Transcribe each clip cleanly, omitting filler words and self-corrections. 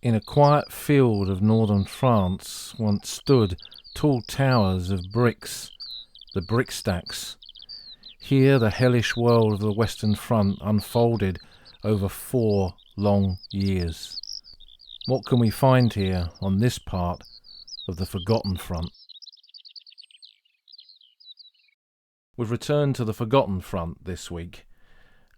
In a quiet field of northern France once stood tall towers of bricks, the Brickstacks. Here the hellish world of the Western Front unfolded over 4 long years. What can we find here on this part of the Forgotten Front? We've returned to the Forgotten Front this week,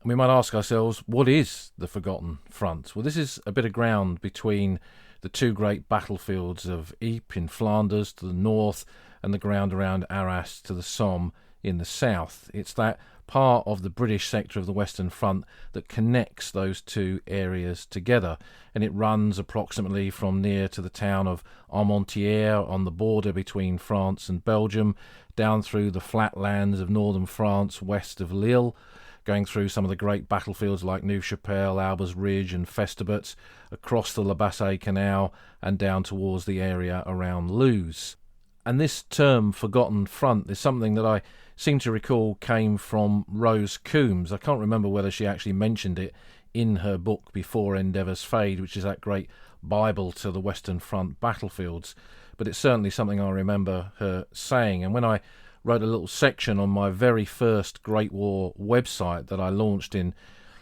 and we might ask ourselves, what is the Forgotten Front? Well, this is a bit of ground between the two great battlefields of Ypres in Flanders to the north and the ground around Arras to the Somme in the south. It's that part of the British sector of the Western Front that connects those two areas together, and it runs approximately from near to the town of Armentières on the border between France and Belgium, down through the flatlands of northern France west of Lille, going through some of the great battlefields like Neuve-Chapelle, Albers Ridge and Festubert, across the La Bassée Canal and down towards the area around Luz. And this term Forgotten Front is something that I seem to recall came from Rose Coombs. I can't remember whether she actually mentioned it in her book Before Endeavours Fade, which is that great Bible to the Western Front battlefields, but it's certainly something I remember her saying. And when I wrote a little section on my very first Great War website that I launched in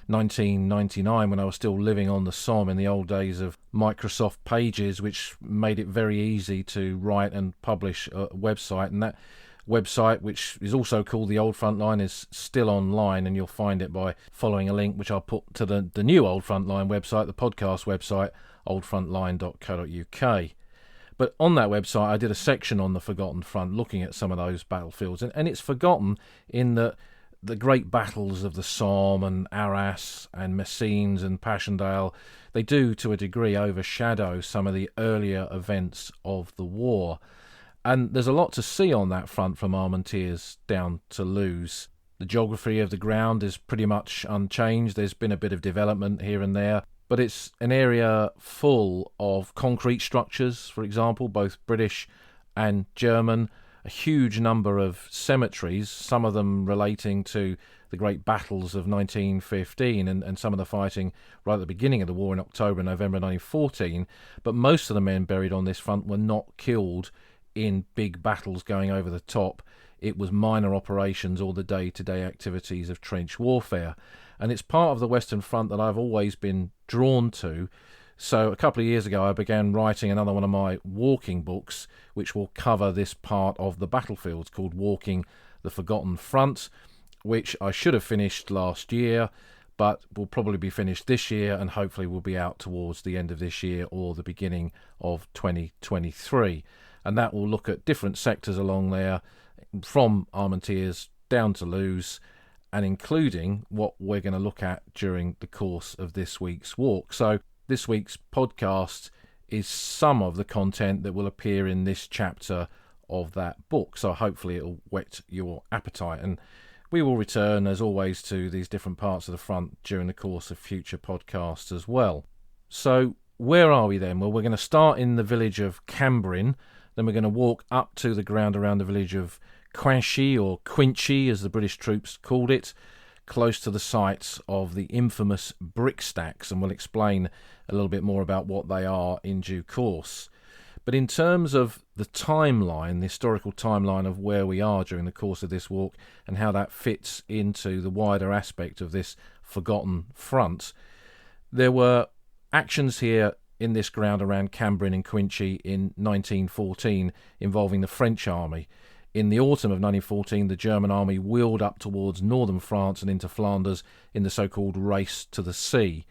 1999 when I was still living on the Somme in the old days of Microsoft Pages, which made it very easy to write and publish a website. And that website, which is also called The Old Front Line, is still online, and you'll find it by following a link which I'll put to the new Old Front Line website, the podcast website, oldfrontline.co.uk. But on that website, I did a section on the Forgotten Front, looking at some of those battlefields. And it's forgotten in that the great battles of the Somme and Arras and Messines and Passchendaele, they do, to a degree, overshadow some of the earlier events of the war. And there's a lot to see on that front from Armentières down to Luz. The geography of the ground is pretty much unchanged. There's been a bit of development here and there, but it's an area full of concrete structures, for example, both British and German, a huge number of cemeteries, some of them relating to the great battles of 1915 and some of the fighting right at the beginning of the war in October and November 1914, but most of the men buried on this front were not killed in big battles going over the top. It was minor operations or the day-to-day activities of trench warfare. And it's part of the Western Front that I've always been drawn to. So a couple of years ago I began writing another one of my walking books, which will cover this part of the battlefields, called Walking the Forgotten Front, which I should have finished last year, but will probably be finished this year and hopefully will be out towards the end of this year or the beginning of 2023. And that will look at different sectors along there, from Armentières down to Luz, and including what we're going to look at during the course of this week's walk. So this week's podcast is some of the content that will appear in this chapter of that book. So hopefully it'll whet your appetite. And we will return, as always, to these different parts of the front during the course of future podcasts as well. So where are we then? Well, we're going to start in the village of Cambrin. Then we're going to walk up to the ground around the village of Cuinchy, or Cuinchy as the British troops called it, close to the sites of the infamous Brickstacks, and we'll explain a little bit more about what they are in due course. But in terms of the timeline, the historical timeline of where we are during the course of this walk and how that fits into the wider aspect of this Forgotten Front, there were actions here in this ground around Cambrin and Cuinchy in 1914 involving the French army. In the autumn of 1914, the German army wheeled up towards northern France and into Flanders in the so-called Race to the Sea.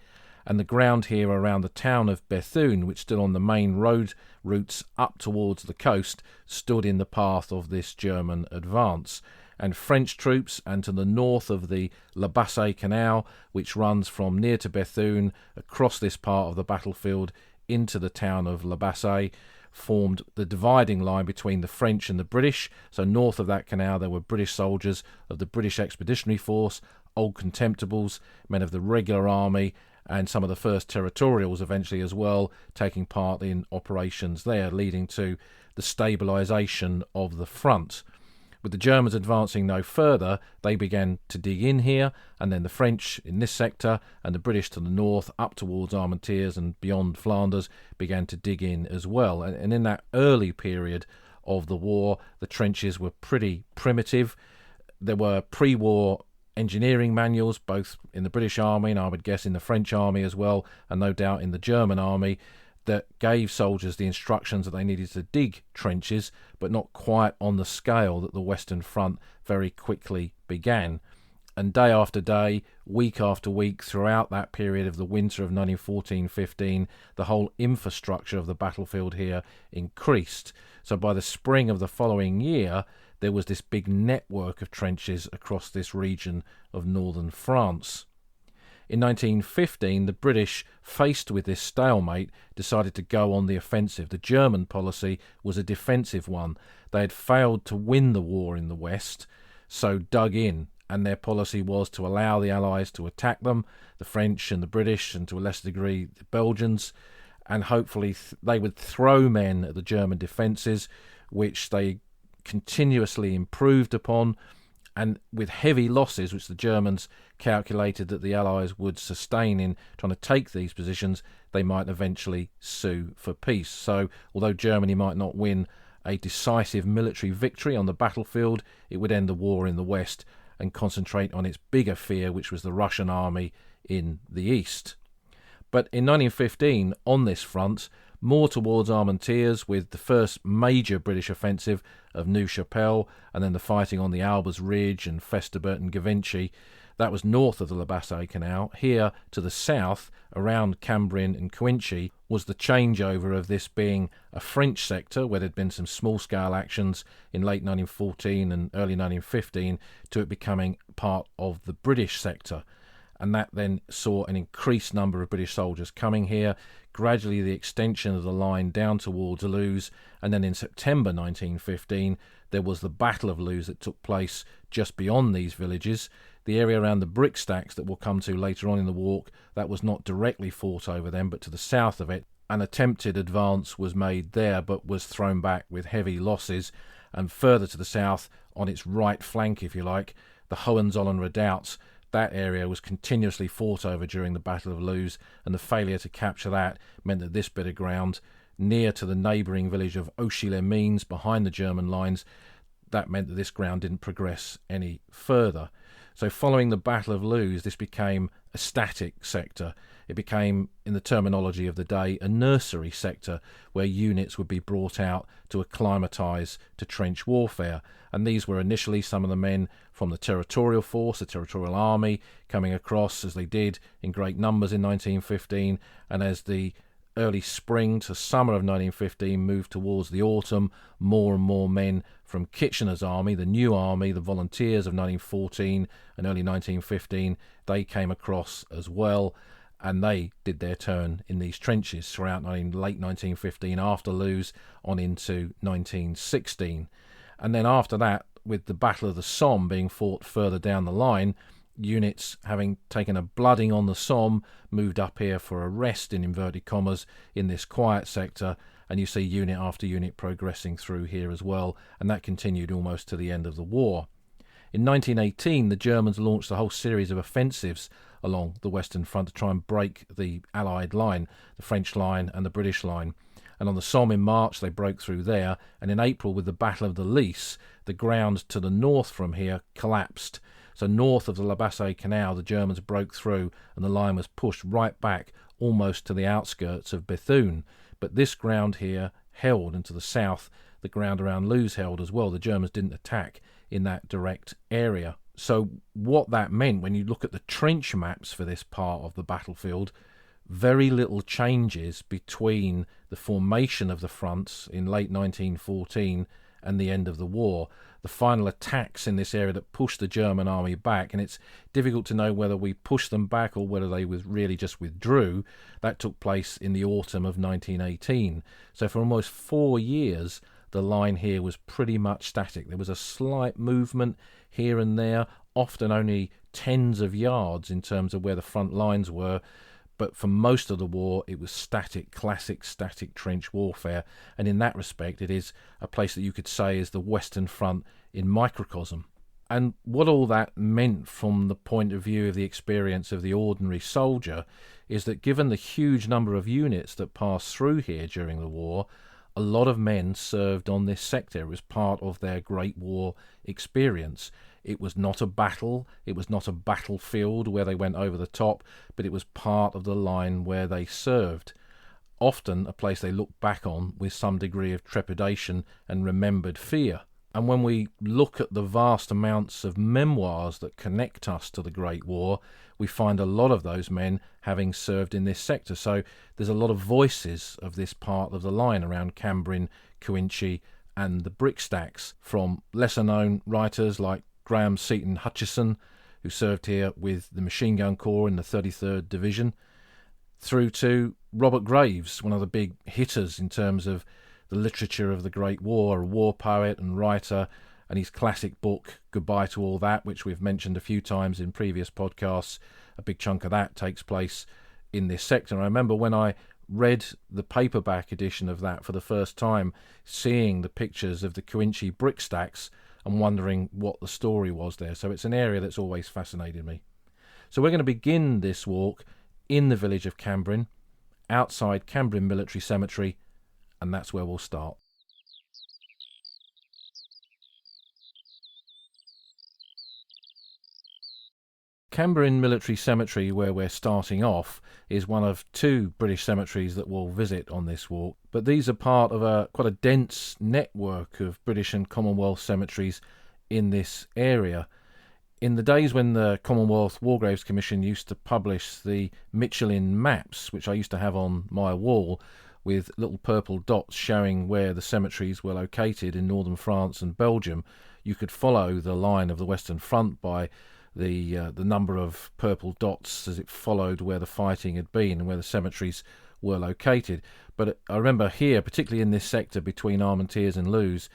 And the ground here around the town of Bethune, which stood on the main road routes up towards the coast, stood in the path of this German advance. And French troops, and to the north of the La Bassée Canal, which runs from near to Bethune across this part of the battlefield into the town of La Bassée, formed the dividing line between the French and the British. So north of that canal there were British soldiers of the British Expeditionary Force, Old Contemptibles, men of the regular army, and some of the first territorials eventually as well, taking part in operations there, leading to the stabilisation of the front. With the Germans advancing no further, they began to dig in here, and then the French in this sector and the British to the north up towards Armentières and beyond Flanders began to dig in as well. And in that early period of the war, the trenches were pretty primitive. There were pre-war engineering manuals, both in the British Army and I would guess in the French Army as well, and no doubt in the German Army, that gave soldiers the instructions that they needed to dig trenches, but not quite on the scale that the Western Front very quickly began. And day after day, week after week, throughout that period of the winter of 1914-15, the whole infrastructure of the battlefield here increased. So by the spring of the following year, there was this big network of trenches across this region of northern France. In 1915, the British, faced with this stalemate, decided to go on the offensive. The German policy was a defensive one. They had failed to win the war in the West, so dug in, and their policy was to allow the Allies to attack them, the French and the British, and to a lesser degree the Belgians, and hopefully they would throw men at the German defences, which they continuously improved upon, and with heavy losses which the Germans calculated that the Allies would sustain in trying to take these positions, they might eventually sue for peace. So although Germany might not win a decisive military victory on the battlefield, it would end the war in the West and concentrate on its bigger fear, which was the Russian army in the east. But in 1915, on this front, more towards Armentières, with the first major British offensive of Neuve Chapelle, and then the fighting on the Albers Ridge and Festubert and Givenchy. That was north of the La Bassée Canal. Here, to the south, around Cambrin and Cuinchy, was the changeover of this being a French sector, where there'd been some small-scale actions in late 1914 and early 1915, to it becoming part of the British sector. And that then saw an increased number of British soldiers coming here, gradually the extension of the line down towards Loos, and then in September 1915 there was the Battle of Loos that took place just beyond these villages. The area around the Brickstacks that we'll come to later on in the walk, that was not directly fought over them, but to the south of it. An attempted advance was made there, but was thrown back with heavy losses, and further to the south, on its right flank if you like, the Hohenzollern redoubts. That area was continuously fought over during the Battle of Loos, and the failure to capture that meant that this bit of ground, near to the neighbouring village of Auchy-les-Mines, behind the German lines, that meant that this ground didn't progress any further. So following the Battle of Loos, this became a static sector. It became, in the terminology of the day, a nursery sector where units would be brought out to acclimatise to trench warfare. And these were initially some of the men from the territorial force, the territorial army, coming across as they did in great numbers in 1915. And as the early spring to summer of 1915 moved towards the autumn, more and more men from Kitchener's army, the new army, the volunteers of 1914 and early 1915, they came across as well. And they did their turn in these trenches throughout late 1915, after Loos, on into 1916. And then after that, with the Battle of the Somme being fought further down the line, units, having taken a blooding on the Somme, moved up here for a rest, in inverted commas, in this quiet sector, and you see unit after unit progressing through here as well, and that continued almost to the end of the war. In 1918, the Germans launched a whole series of offensives along the Western Front to try and break the Allied line, the French line and the British line. And on the Somme in March, they broke through there, and in April, with the Battle of the Lys, the ground to the north from here collapsed. So north of the La Bassée Canal, the Germans broke through, and the line was pushed right back almost to the outskirts of Bethune. But this ground here held, and to the south, the ground around Loos held as well. The Germans didn't attack in that direct area. So what that meant, when you look at the trench maps for this part of the battlefield, very little changes between the formation of the fronts in late 1914 and the end of the war. The final attacks in this area that pushed the German army back, and it's difficult to know whether we pushed them back or whether they really just withdrew. That took place in the autumn of 1918. So for almost 4 years, the line here was pretty much static. There was a slight movement here and there, often only tens of yards in terms of where the front lines were, But for most of the war, it was classic static trench warfare. And in that respect, it is a place that you could say is the Western Front in microcosm. And what all that meant from the point of view of the experience of the ordinary soldier is that given the huge number of units that passed through here during the war, a lot of men served on this sector. It was part of their Great War experience. It was not a battle, it was not a battlefield where they went over the top, but it was part of the line where they served. Often a place they looked back on with some degree of trepidation and remembered fear. And when we look at the vast amounts of memoirs that connect us to the Great War, we find a lot of those men having served in this sector. So there's a lot of voices of this part of the line around Cambrin, Cuinchy and the Brickstacks, from lesser-known writers like Graham Seaton Hutchison, who served here with the Machine Gun Corps in the 33rd Division, through to Robert Graves, one of the big hitters in terms of the literature of the Great War, a war poet and writer, and his classic book, Goodbye to All That, which we've mentioned a few times in previous podcasts. A big chunk of that takes place in this sector. And I remember when I read the paperback edition of that for the first time, seeing the pictures of the Cuinchy Brickstacks and wondering what the story was there. So it's an area that's always fascinated me. So we're going to begin this walk in the village of Cambrin, outside Cambrin Military Cemetery, and that's where we'll start. Cambrin Military Cemetery, where we're starting off, is one of two British cemeteries that we'll visit on this walk, but these are part of quite a dense network of British and Commonwealth cemeteries in this area. In the days when the Commonwealth War Graves Commission used to publish the Michelin maps, which I used to have on my wall, with little purple dots showing where the cemeteries were located in northern France and Belgium, you could follow the line of the Western Front by the number of purple dots as it followed where the fighting had been and where the cemeteries were located. But I remember here, particularly in this sector between Armentières and Lewes,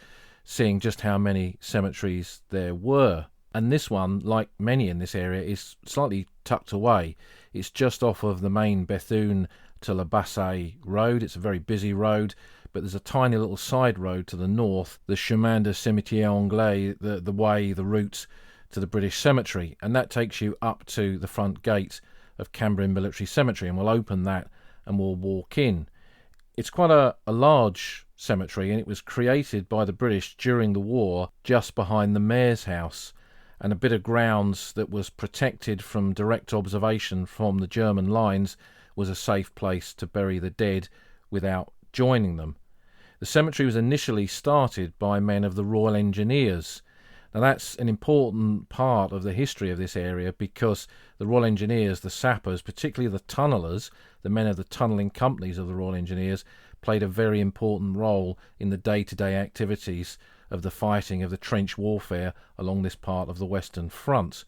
seeing just how many cemeteries there were. And this one, like many in this area, is slightly tucked away. It's just off of the main Bethune to La Bassée road. It's a very busy road, but there's a tiny little side road to the north, the Chemin de Cimetière Anglais, the route to the British Cemetery, and that takes you up to the front gate of Cambrin Military Cemetery, and we'll open that and we'll walk in. It's quite a large cemetery, and it was created by the British during the war just behind the Mayor's House, and a bit of grounds that was protected from direct observation from the German lines was a safe place to bury the dead without joining them. The cemetery was initially started by men of the Royal Engineers. Now that's an important part of the history of this area, because the Royal Engineers, the sappers, particularly the tunnellers, the men of the tunnelling companies of the Royal Engineers, played a very important role in the day-to-day activities of the fighting of the trench warfare along this part of the Western Front.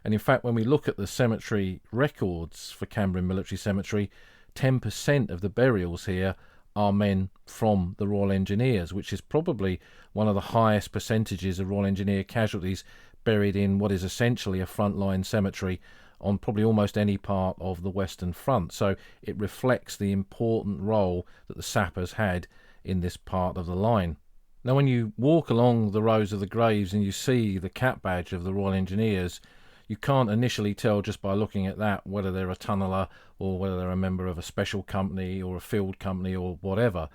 And in fact, when we look at the cemetery records for Cambrin Military Cemetery, 10% of the burials here are men from the Royal Engineers, which is probably one of the highest percentages of Royal Engineer casualties buried in what is essentially a frontline cemetery on probably almost any part of the Western Front. So it reflects the important role that the sappers had in this part of the line. Now, when you walk along the rows of the graves and you see the cap badge of the Royal Engineers, you can't initially tell just by looking at that whether they're a tunneler or whether they're a member of a special company or a field company or whatever.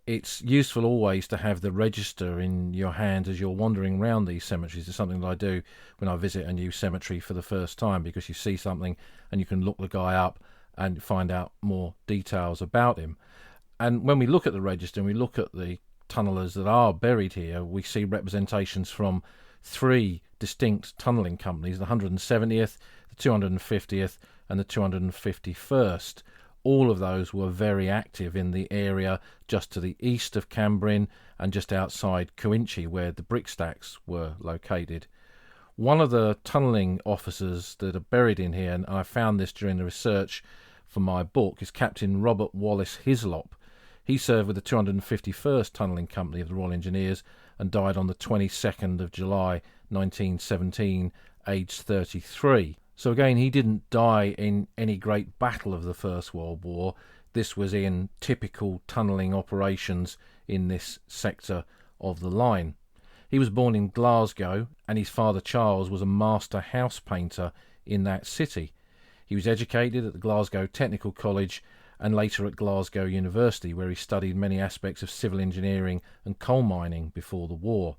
It's useful always to have the register in your hand as you're wandering around these cemeteries. It's something that I do when I visit a new cemetery for the first time, because you see something and you can look the guy up and find out more details about him. And when we look at the register and we look at the tunnellers that are buried here, we see representations from three distinct tunnelling companies, the 170th, the 250th and the 251st. All of those were very active in the area just to the east of Cambrin and just outside Cuinchy, where the Brickstacks were located. One of the tunnelling officers that are buried in here, and I found this during the research for my book, is Captain Robert Wallace Hislop. He served with the 251st Tunnelling Company of the Royal Engineers and died on the 22nd of July 1917, aged 33. So again, he didn't die in any great battle of the First World War. This was in typical tunnelling operations in this sector of the line. He was born in Glasgow, and his father Charles was a master house painter in that city. He was educated at the Glasgow Technical College and later at Glasgow University, where he studied many aspects of civil engineering and coal mining before the war.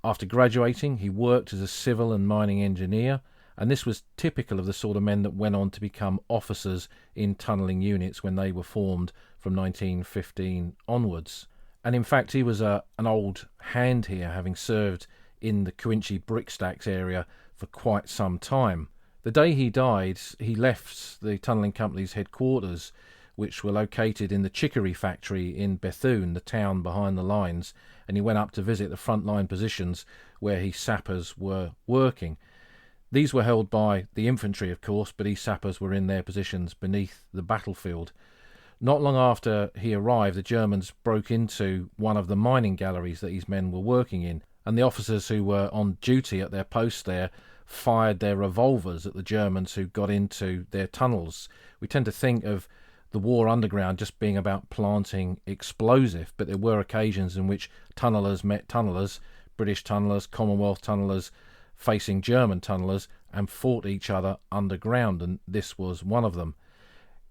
After graduating, he worked as a civil and mining engineer, and this was typical of the sort of men that went on to become officers in tunnelling units when they were formed from 1915 onwards. And in fact, he was an old hand here, having served in the Cuinchy Brickstacks area for quite some time. The day he died, he left the tunnelling company's headquarters, which were located in the chicory factory in Bethune, the town behind the lines, and he went up to visit the frontline positions where his sappers were working. These were held by the infantry, of course, but his sappers were in their positions beneath the battlefield. Not long after he arrived, the Germans broke into one of the mining galleries that his men were working in, and the officers who were on duty at their post there fired their revolvers at the Germans who got into their tunnels. We tend to think of the war underground just being about planting explosive, but there were occasions in which tunnellers met tunnellers, British tunnellers, Commonwealth tunnellers, facing German tunnellers, and fought each other underground, and this was one of them.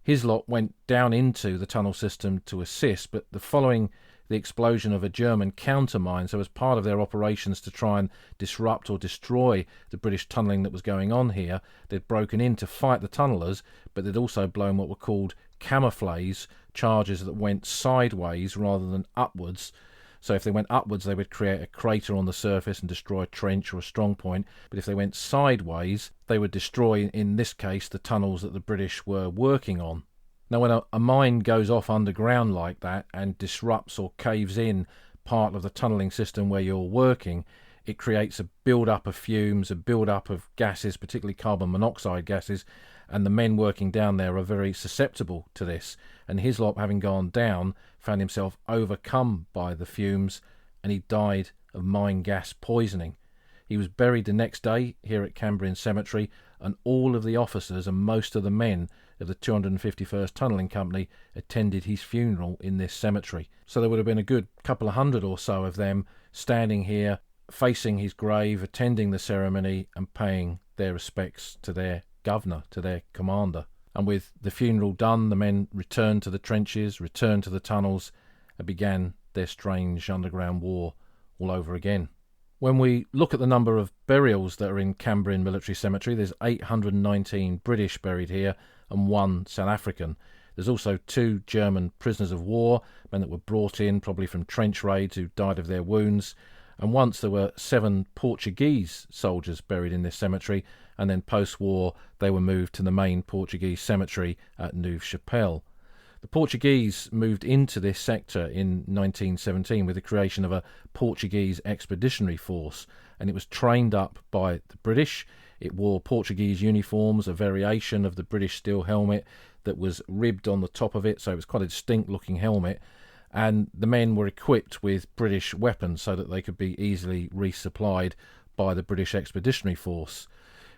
His lot went down into the tunnel system to assist, but following the explosion of a German countermine, so as part of their operations to try and disrupt or destroy the British tunnelling that was going on here, they'd broken in to fight the tunnellers, but they'd also blown what were called camouflage charges that went sideways rather than upwards. So if they went upwards, they would create a crater on the surface and destroy a trench or a strong point. But if they went sideways, they would destroy, in this case, the tunnels that the British were working on. Now, when a mine goes off underground like that and disrupts or caves in part of the tunnelling system where you're working, it creates a build-up of fumes, a build-up of gases, particularly carbon monoxide gases, and the men working down there are very susceptible to this. And his lot, having gone down, found himself overcome by the fumes, and he died of mine gas poisoning. He was buried the next day here at Cambrian Cemetery, and all of the officers and most of the men of the 251st Tunnelling Company attended his funeral in this cemetery. So there would have been a good couple of hundred or so of them standing here, facing his grave, attending the ceremony and paying their respects to their governor, to their commander. And with the funeral done, the men returned to the trenches, returned to the tunnels, and began their strange underground war all over again. When we look at the number of burials that are in Cambrian Military Cemetery, there's 819 British buried here and 1 South African. There's also 2 German prisoners of war, men that were brought in probably from trench raids who died of their wounds. And once there were 7 Portuguese soldiers buried in this cemetery, and then post-war they were moved to the main Portuguese cemetery at Neuve-Chapelle. The Portuguese moved into this sector in 1917 with the creation of a Portuguese expeditionary force, and it was trained up by the British. It wore Portuguese uniforms, a variation of the British steel helmet that was ribbed on the top of it, so it was quite a distinct looking helmet. And the men were equipped with British weapons so that they could be easily resupplied by the British Expeditionary Force.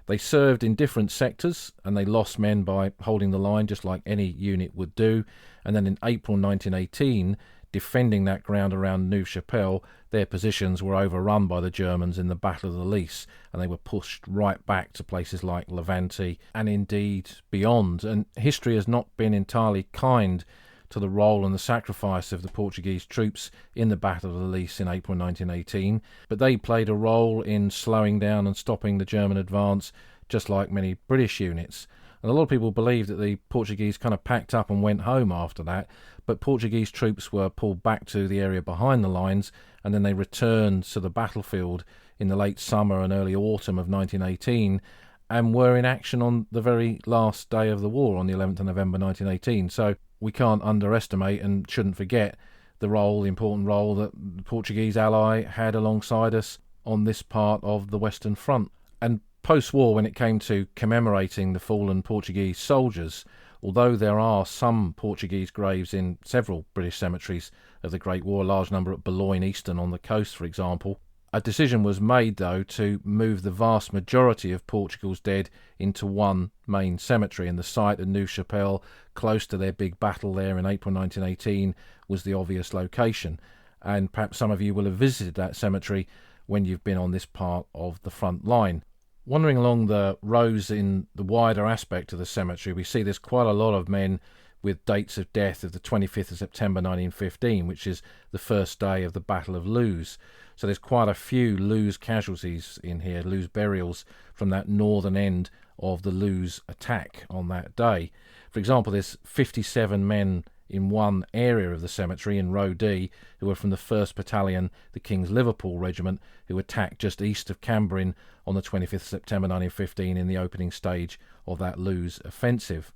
They served in different sectors, and they lost men by holding the line, just like any unit would do. And then in April 1918, defending that ground around Neuve-Chapelle, their positions were overrun by the Germans in the Battle of the Lys, and they were pushed right back to places like Levante and indeed beyond. And history has not been entirely kind to the role and the sacrifice of the Portuguese troops in the Battle of the Lys in April 1918, but they played a role in slowing down and stopping the German advance, just like many British units. And a lot of people believe that the Portuguese kind of packed up and went home after that, but Portuguese troops were pulled back to the area behind the lines, and then they returned to the battlefield in the late summer and early autumn of 1918, and were in action on the very last day of the war, on the 11th of November 1918. So we can't underestimate and shouldn't forget the important role that the Portuguese ally had alongside us on this part of the Western Front. And post-war, when it came to commemorating the fallen Portuguese soldiers, although there are some Portuguese graves in several British cemeteries of the Great War, a large number at Boulogne Eastern on the coast, for example, A decision was made, though, to move the vast majority of Portugal's dead into one main cemetery, and the site of New Chapelle, close to their big battle there in April 1918, was the obvious location. And perhaps some of you will have visited that cemetery when you've been on this part of the front line. Wandering along the rows in the wider aspect of the cemetery, we see there's quite a lot of men with dates of death of the 25th of September 1915, which is the first day of the Battle of Loos. So there's quite a few Loos casualties in here, Loos burials from that northern end of the Loos attack on that day. For example, there's 57 men in one area of the cemetery in Row D who were from the 1st Battalion, the King's Liverpool Regiment, who attacked just east of Cambrin on the 25th of September 1915 in the opening stage of that Loos offensive.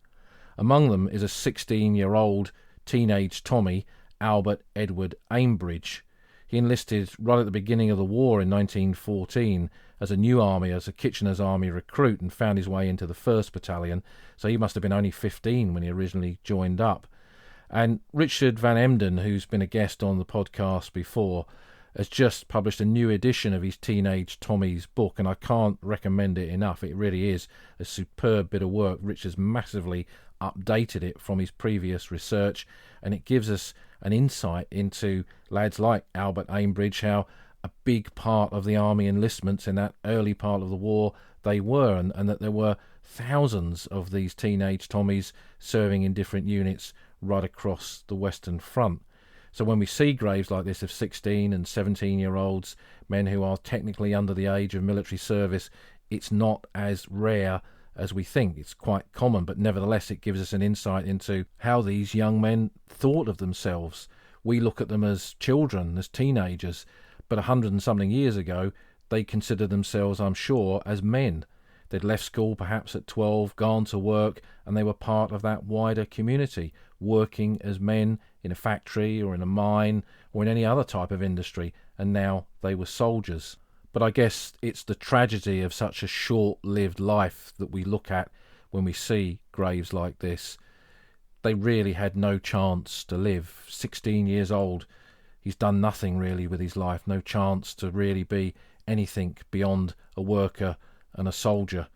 Among them is a 16-year-old teenage Tommy, Albert Edward Aimbridge. He enlisted right at the beginning of the war in 1914 as a new army, as a Kitchener's Army recruit, and found his way into the 1st Battalion, so he must have been only 15 when he originally joined up. And Richard Van Emden, who's been a guest on the podcast before, has just published a new edition of his Teenage Tommy's book, and I can't recommend it enough. It really is a superb bit of work. Rich has massively updated it from his previous research, and it gives us an insight into lads like Albert Aimbridge, how a big part of the army enlistments in that early part of the war they were, and that there were thousands of these teenage Tommies serving in different units right across the Western Front. So when we see graves like this of 16 and 17-year-olds, men who are technically under the age of military service, it's not as rare as we think. It's quite common, but nevertheless it gives us an insight into how these young men thought of themselves. We look at them as children, as teenagers, but 100 and something years ago they considered themselves, I'm sure, as men. They'd left school perhaps at 12, gone to work, and they were part of that wider community, working as men in a factory or in a mine or in any other type of industry, and now they were soldiers. But I guess it's the tragedy of such a short-lived life that we look at when we see graves like this. They really had no chance to live. 16 years old, he's done nothing really with his life, no chance to really be anything beyond a worker and a soldier.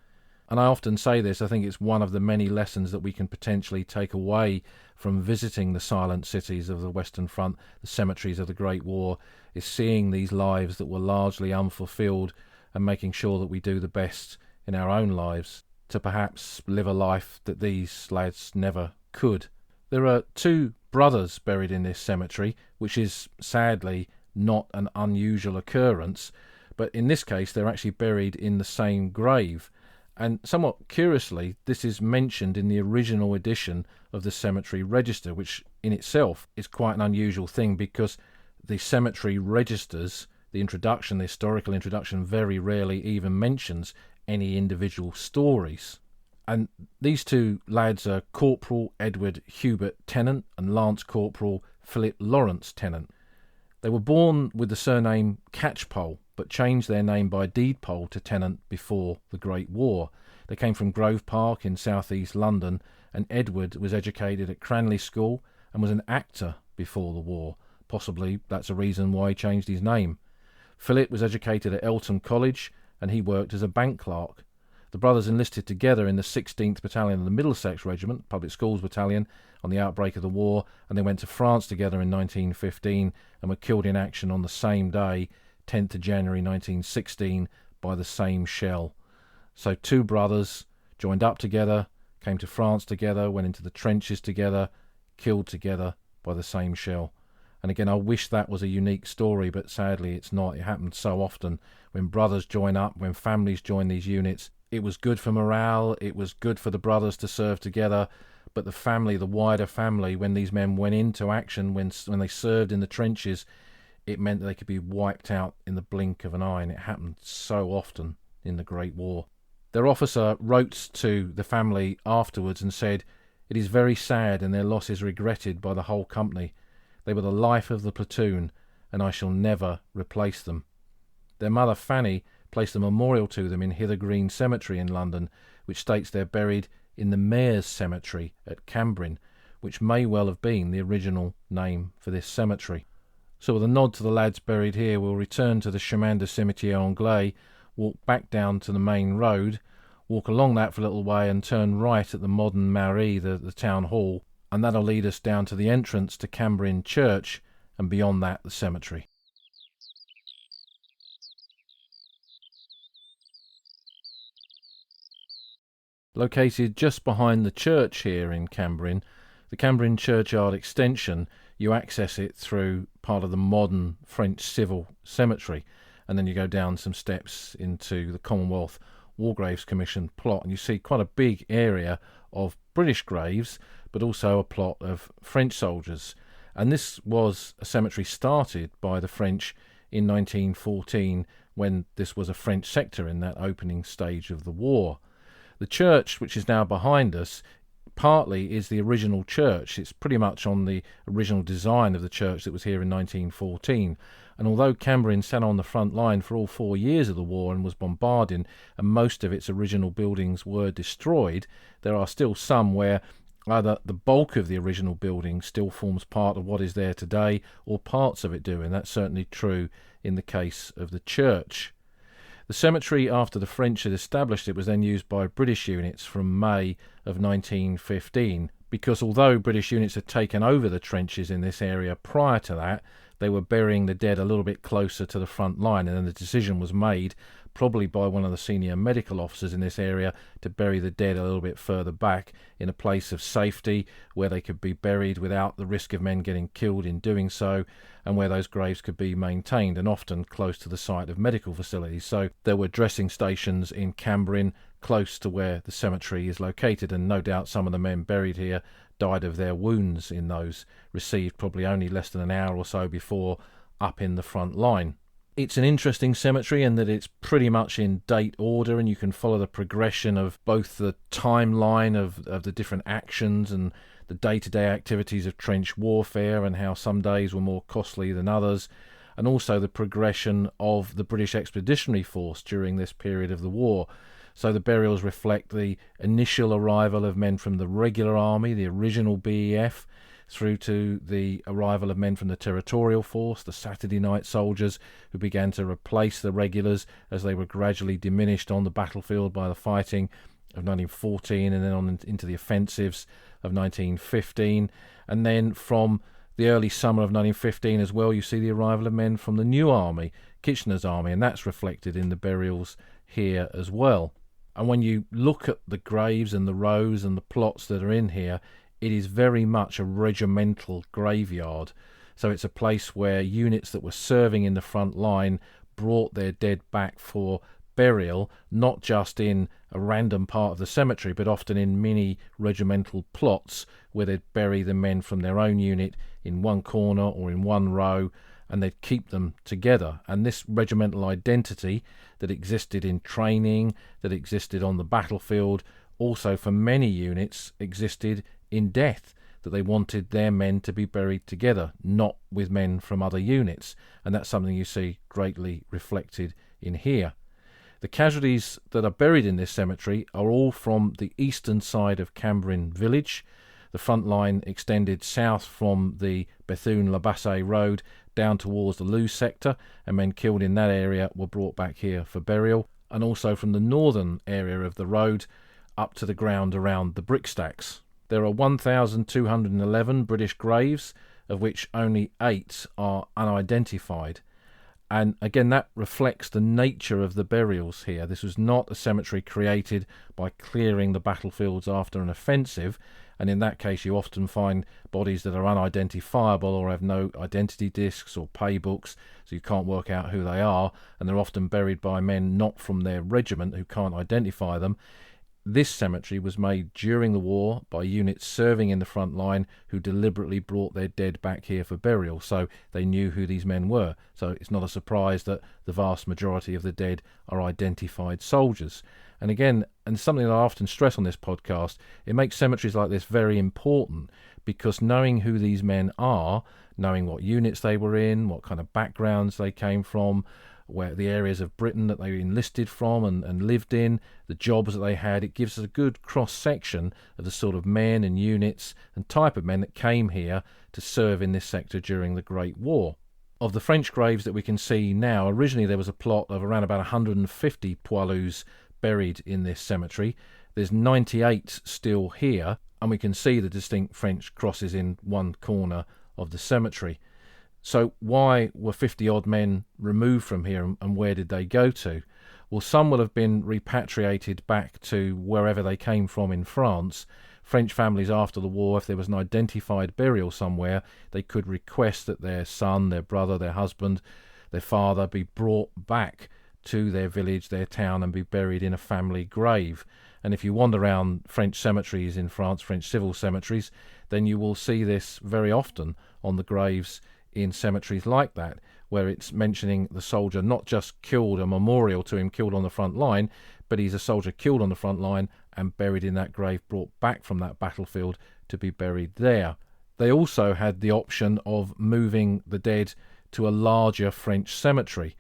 And I often say this, I think it's one of the many lessons that we can potentially take away from visiting the silent cities of the Western Front, the cemeteries of the Great War, is seeing these lives that were largely unfulfilled and making sure that we do the best in our own lives to perhaps live a life that these lads never could. There are 2 brothers buried in this cemetery, which is sadly not an unusual occurrence, but in this case they're actually buried in the same grave. And somewhat curiously, this is mentioned in the original edition of the Cemetery Register, which in itself is quite an unusual thing because the cemetery registers, the introduction, the historical introduction, very rarely even mentions any individual stories. And these 2 lads are Corporal Edward Hubert Tennant and Lance Corporal Philip Lawrence Tennant. They were born with the surname Catchpole, but changed their name by deed poll to Tennant before the Great War. They came from Grove Park in south-east London, and Edward was educated at Cranleigh School and was an actor before the war. Possibly that's a reason why he changed his name. Philip was educated at Eltham College, and he worked as a bank clerk. The brothers enlisted together in the 16th Battalion of the Middlesex Regiment, Public Schools Battalion, on the outbreak of the war, and they went to France together in 1915 and were killed in action on the same day, 10th of January 1916, by the same shell. So 2 brothers joined up together, came to France together, went into the trenches together, killed together by the same shell. And again, I wish that was a unique story, but sadly it's not. It happens so often when brothers join up, when families join these units. It was good for morale, it was good for the brothers to serve together, but the family, the wider family, when these men went into action, when they served in the trenches, it meant that they could be wiped out in the blink of an eye, and it happened so often in the Great War. Their officer wrote to the family afterwards and said, "It is very sad and their loss is regretted by the whole company. They were the life of the platoon, and I shall never replace them." Their mother Fanny placed a memorial to them in Hither Green Cemetery in London, which states they're buried in the Mayor's Cemetery at Cambrin, which may well have been the original name for this cemetery. So with a nod to the lads buried here, we'll return to the Chemin de Cimetière Anglais, walk back down to the main road, walk along that for a little way and turn right at the modern Mairie, the town hall, and that'll lead us down to the entrance to Cambrin Church, and beyond that the cemetery. Located just behind the church here in Cambrin, the Cambrin Churchyard extension, you access it through part of the modern French civil cemetery, and then you go down some steps into the Commonwealth War Graves Commission plot, and you see quite a big area of British graves, but also a plot of French soldiers. And this was a cemetery started by the French in 1914, when this was a French sector in that opening stage of the war. The church, which is now behind us, partly is the original church. It's pretty much on the original design of the church that was here in 1914. And although Cambrin sat on the front line for all 4 years of the war and was bombarded, and most of its original buildings were destroyed, there are still some where either the bulk of the original building still forms part of what is there today, or parts of it do, and that's certainly true in the case of the church. The cemetery, after the French had established it, was then used by British units from May of 1915, because although British units had taken over the trenches in this area prior to that, they were burying the dead a little bit closer to the front line, and then the decision was made, probably by one of the senior medical officers in this area, to bury the dead a little bit further back in a place of safety where they could be buried without the risk of men getting killed in doing so, and where those graves could be maintained, and often close to the site of medical facilities. So there were dressing stations in Cambrin close to where the cemetery is located, and no doubt some of the men buried here died of their wounds in those received probably only less than an hour or so before up in the front line. It's an interesting cemetery in that it's pretty much in date order, and you can follow the progression of both the timeline of the different actions and the day-to-day activities of trench warfare, and how some days were more costly than others, and also the progression of the British Expeditionary Force during this period of the war. So the burials reflect the initial arrival of men from the regular army, the original BEF, through to the arrival of men from the Territorial Force, the Saturday night soldiers, who began to replace the regulars as they were gradually diminished on the battlefield by the fighting of 1914, and then on into the offensives of 1915. And then from the early summer of 1915 as well, you see the arrival of men from the new army, Kitchener's army, and that's reflected in the burials here as well. And when you look at the graves and the rows and the plots that are in here, it is very much a regimental graveyard. So it's a place where units that were serving in the front line brought their dead back for burial, not just in a random part of the cemetery, but often in mini regimental plots where they'd bury the men from their own unit in one corner or in one row, and they'd keep them together. And this regimental identity that existed in training, that existed on the battlefield, also for many units existed in death, that they wanted their men to be buried together, not with men from other units. And that's something you see greatly reflected in here. The casualties that are buried in this cemetery are all from the eastern side of Cambrin village. The front line extended south from the Bethune-La Bassée road down towards the Luz sector, and men killed in that area were brought back here for burial, and also from the northern area of the road up to the ground around the Brickstacks. There are 1,211 British graves, of which only 8 are unidentified. And again, that reflects the nature of the burials here. This was not a cemetery created by clearing the battlefields after an offensive, and in that case you often find bodies that are unidentifiable or have no identity discs or pay books, so you can't work out who they are, and they're often buried by men not from their regiment who can't identify them. This cemetery was made during the war by units serving in the front line who deliberately brought their dead back here for burial, so they knew who these men were. So it's not a surprise that the vast majority of the dead are identified soldiers. And again, and something that I often stress on this podcast, it makes cemeteries like this very important, because knowing who these men are, knowing what units they were in, what kind of backgrounds they came from, where the areas of Britain that they enlisted from and lived in, the jobs that they had, it gives us a good cross-section of the sort of men and units and type of men that came here to serve in this sector during the Great War. Of the French graves that we can see now, originally there was a plot of around about 150 poilus buried in this cemetery. There's 98 still here, and we can see the distinct French crosses in one corner of the cemetery. So why were 50-odd men removed from here, and where did they go to? Well, some will have been repatriated back to wherever they came from in France. French families after the war, if there was an identified burial somewhere, they could request that their son, their brother, their husband, their father be brought back to their village, their town, and be buried in a family grave. And if you wander around French cemeteries in France, French civil cemeteries, then you will see this very often on the graves in cemeteries like that, where it's mentioning the soldier not just killed, a memorial to him killed on the front line, but he's a soldier killed on the front line and buried in that grave, brought back from that battlefield to be buried there. They also had the option of moving the dead to a larger French cemetery.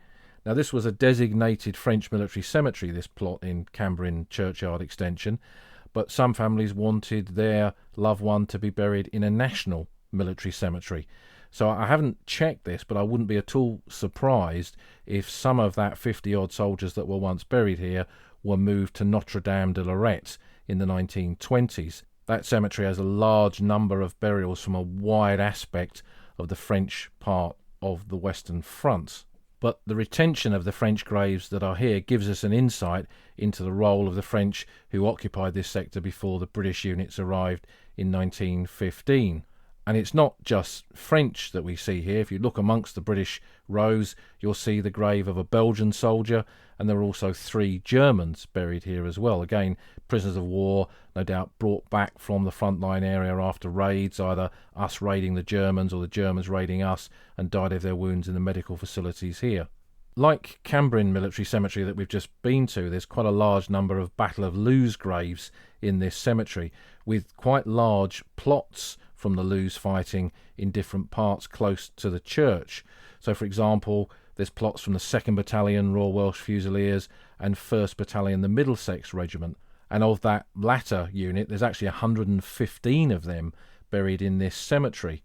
Now, this was a designated French military cemetery, this plot in Cambrin Churchyard Extension, but some families wanted their loved one to be buried in a national military cemetery. So I haven't checked this, but I wouldn't be at all surprised if some of that 50-odd soldiers that were once buried here were moved to Notre Dame de Lorette in the 1920s. That cemetery has a large number of burials from a wide aspect of the French part of the Western Front. But the retention of the French graves that are here gives us an insight into the role of the French who occupied this sector before the British units arrived in 1915. And it's not just French that we see here. If you look amongst the British rows, you'll see the grave of a Belgian soldier, and there are also 3 Germans buried here as well. Again, prisoners of war, no doubt brought back from the frontline area after raids, either us raiding the Germans or the Germans raiding us, and died of their wounds in the medical facilities here. Like Cambrin Military Cemetery that we've just been to, there's quite a large number of Battle of Loos graves in this cemetery, with quite large plots from the Loos fighting in different parts close to the church. So, for example, there's plots from the 2nd Battalion Royal Welsh Fusiliers and 1st Battalion the Middlesex Regiment. And of that latter unit, there's actually 115 of them buried in this cemetery.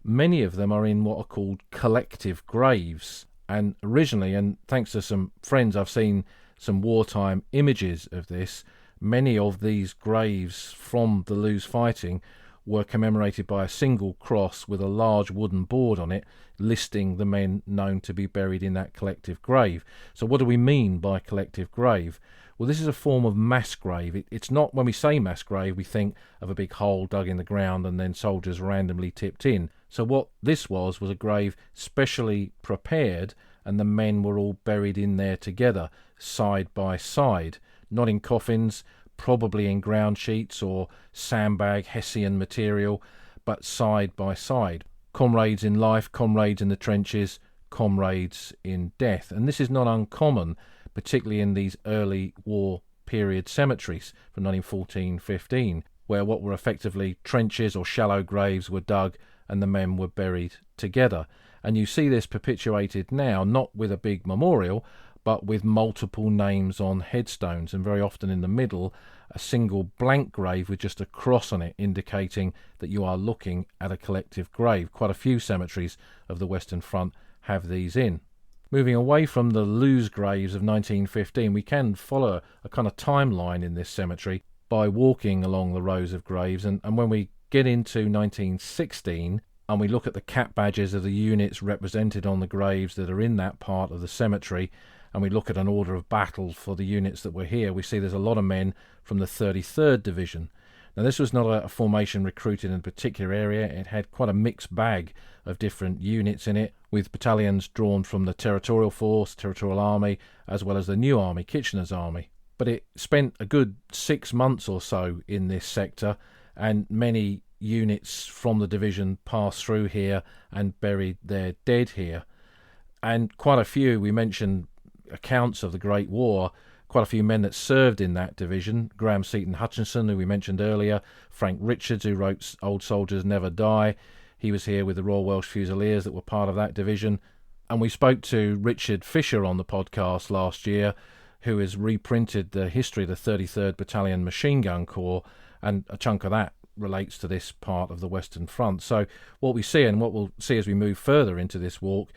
Many of them are in what are called collective graves. And originally, and thanks to some friends, I've seen some wartime images of this. Many of these graves from the Loos fighting were commemorated by a single cross with a large wooden board on it listing the men known to be buried in that collective grave. So what do we mean by collective grave? Well, this is a form of mass grave. It's not, when we say mass grave, we think of a big hole dug in the ground and then soldiers randomly tipped in. So what this was a grave specially prepared, and the men were all buried in there together, side by side, not in coffins, probably in ground sheets or sandbag Hessian material, but side by side. Comrades in life, comrades in the trenches, comrades in death. And this is not uncommon, particularly in these early war period cemeteries from 1914-15, where what were effectively trenches or shallow graves were dug and the men were buried together. And you see this perpetuated now, not with a big memorial, but with multiple names on headstones, and very often in the middle a single blank grave with just a cross on it, indicating that you are looking at a collective grave. Quite a few cemeteries of the Western Front have these in. Moving away from the Loos graves of 1915, we can follow a kind of timeline in this cemetery by walking along the rows of graves, and when we get into 1916 and we look at the cap badges of the units represented on the graves that are in that part of the cemetery, and we look at an order of battle for the units that were here, we see there's a lot of men from the 33rd Division. Now, this was not a formation recruited in a particular area. It had quite a mixed bag of different units in it, with battalions drawn from the Territorial Force, Territorial Army, as well as the New Army, Kitchener's Army. But it spent a good 6 months or so in this sector, and many units from the division passed through here and buried their dead here. And quite a few, we mentioned accounts of the Great War, quite a few men that served in that division. Graham Seaton Hutchinson, who we mentioned earlier, Frank Richards, who wrote Old Soldiers Never Die. He was here with the Royal Welsh Fusiliers that were part of that division. And we spoke to Richard Fisher on the podcast last year, who has reprinted the history of the 33rd Battalion Machine Gun Corps, and a chunk of that relates to this part of the Western Front. So what we see, and what we'll see as we move further into this walk,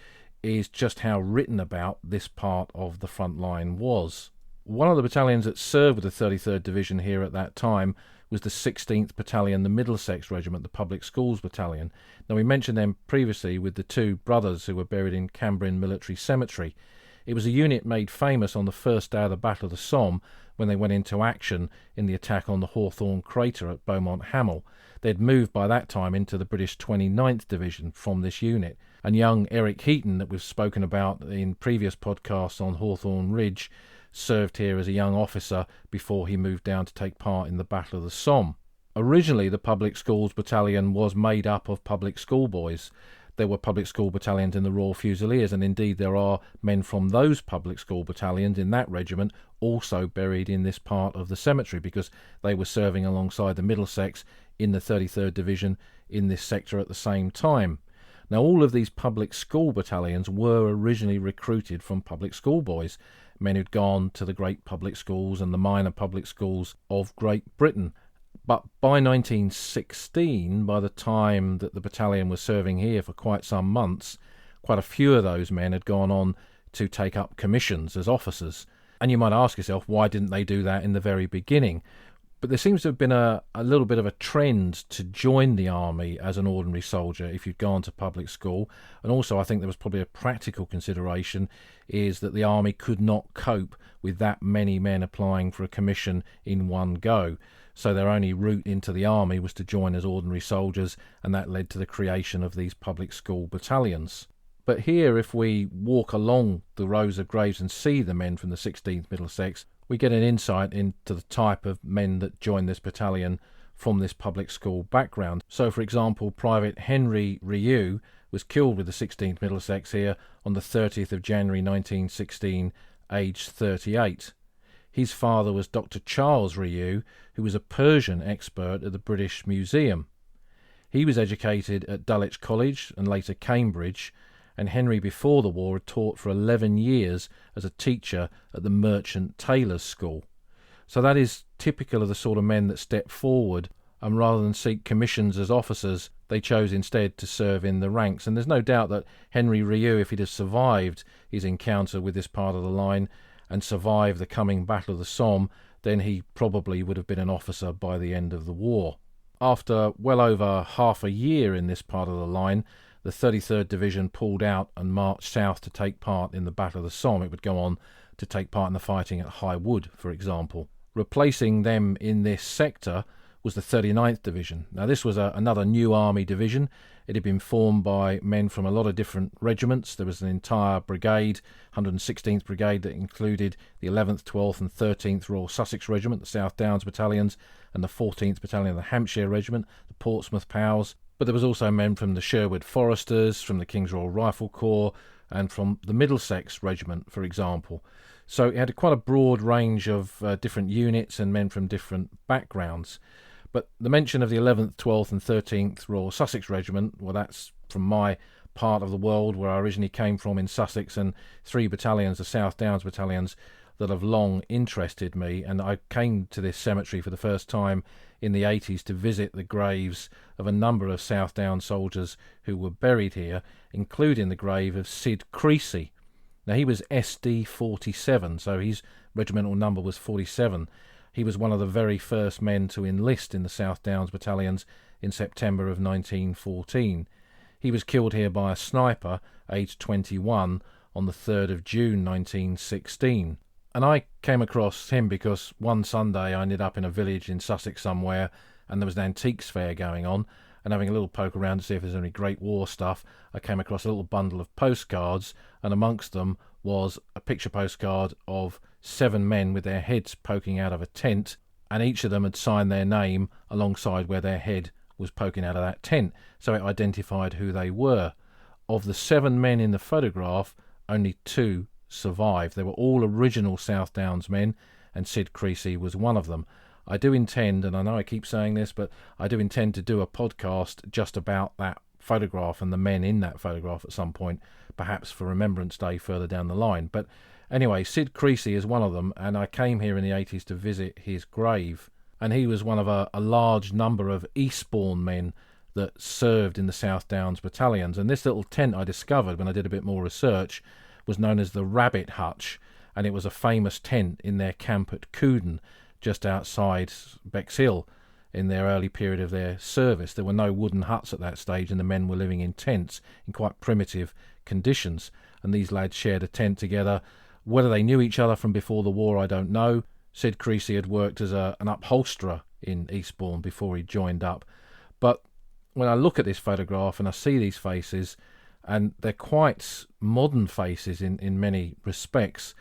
is just how written about this part of the front line was. One of the battalions that served with the 33rd Division here at that time was the 16th Battalion, the Middlesex Regiment, the Public Schools Battalion. Now, we mentioned them previously with the two brothers who were buried in Cambrin Military Cemetery. It was a unit made famous on the first day of the Battle of the Somme when they went into action in the attack on the Hawthorne Crater at Beaumont Hamel. They'd moved by that time into the British 29th Division from this unit. And young Eric Heaton, that we've spoken about in previous podcasts on Hawthorne Ridge, served here as a young officer before he moved down to take part in the Battle of the Somme. Originally, the Public Schools Battalion was made up of public school boys. There were public school battalions in the Royal Fusiliers, and indeed there are men from those public school battalions in that regiment also buried in this part of the cemetery, because they were serving alongside the Middlesex in the 33rd Division in this sector at the same time. Now, all of these public school battalions were originally recruited from public school boys, men who'd gone to the great public schools and the minor public schools of Great Britain. But by 1916, by the time that the battalion was serving here for quite some months, quite a few of those men had gone on to take up commissions as officers. And you might ask yourself, why didn't they do that in the very beginning? But there seems to have been a little bit of a trend to join the army as an ordinary soldier if you'd gone to public school. And also I think there was probably a practical consideration, is that the army could not cope with that many men applying for a commission in one go. So their only route into the army was to join as ordinary soldiers, and that led to the creation of these public school battalions. But here, if we walk along the rows of graves and see the men from the 16th Middlesex, we get an insight into the type of men that joined this battalion from this public school background. So, for example, Private Henry Rieu was killed with the 16th Middlesex here on the 30th of January 1916, aged 38. His father was Dr. Charles Rieu, who was a Persian expert at the British Museum. He was educated at Dulwich College and later Cambridge, and Henry before the war had taught for 11 years as a teacher at the Merchant Taylors' School. So that is typical of the sort of men that step forward, and rather than seek commissions as officers, they chose instead to serve in the ranks. And there's no doubt that Henry Rieu, if he'd have survived his encounter with this part of the line and survived the coming Battle of the Somme, then he probably would have been an officer by the end of the war. After well over half a year in this part of the line, the 33rd Division pulled out and marched south to take part in the Battle of the Somme. It would go on to take part in the fighting at High Wood, for example. Replacing them in this sector was the 39th Division. Now, this was another new army division. It had been formed by men from a lot of different regiments. There was an entire brigade, 116th Brigade, that included the 11th, 12th and 13th Royal Sussex Regiment, the South Downs Battalions, and the 14th Battalion of the Hampshire Regiment, the Portsmouth Pals. But there was also men from the Sherwood Foresters, from the King's Royal Rifle Corps, and from the Middlesex Regiment, for example. So it had quite a broad range of different units and men from different backgrounds. But the mention of the 11th, 12th and 13th Royal Sussex Regiment, well, that's from my part of the world where I originally came from in Sussex, and 3 battalions, the South Downs battalions, that have long interested me. And I came to this cemetery for the first time in the 80s to visit the graves of a number of South Downs soldiers who were buried here, including the grave of Sid Creasy. Now, he was SD 47, so his regimental number was 47. He was one of the very first men to enlist in the South Downs battalions in September of 1914. He was killed here by a sniper, aged 21, on the 3rd of June 1916. And I came across him because one Sunday I ended up in a village in Sussex somewhere, and there was an antiques fair going on, and having a little poke around to see if there's any Great War stuff, I came across a little bundle of postcards, and amongst them was a picture postcard of 7 men with their heads poking out of a tent, and each of them had signed their name alongside where their head was poking out of that tent, so it identified who they were. Of the 7 men in the photograph, only 2 survived. They were all original South Downs men, and Sid Creasy was one of them. I do intend, and I know I keep saying this, but I do intend to do a podcast just about that photograph and the men in that photograph at some point, perhaps for Remembrance Day further down the line. But anyway, Sid Creasy is one of them, and I came here in the 80s to visit his grave. and he was one of a large number of Eastbourne men that served in the South Downs battalions. And this little tent I discovered when I did a bit more research was known as the Rabbit Hutch, and it was a famous tent in their camp at Couden, just outside Bexhill. In their early period of their service, there were no wooden huts at that stage, and the men were living in tents in quite primitive conditions. And these lads shared a tent together. Whether they knew each other from before the war, I don't know. Sid Creasy had worked as an upholsterer in Eastbourne before he joined up. But when I look at this photograph and I see these faces, and they're quite modern faces in many respects,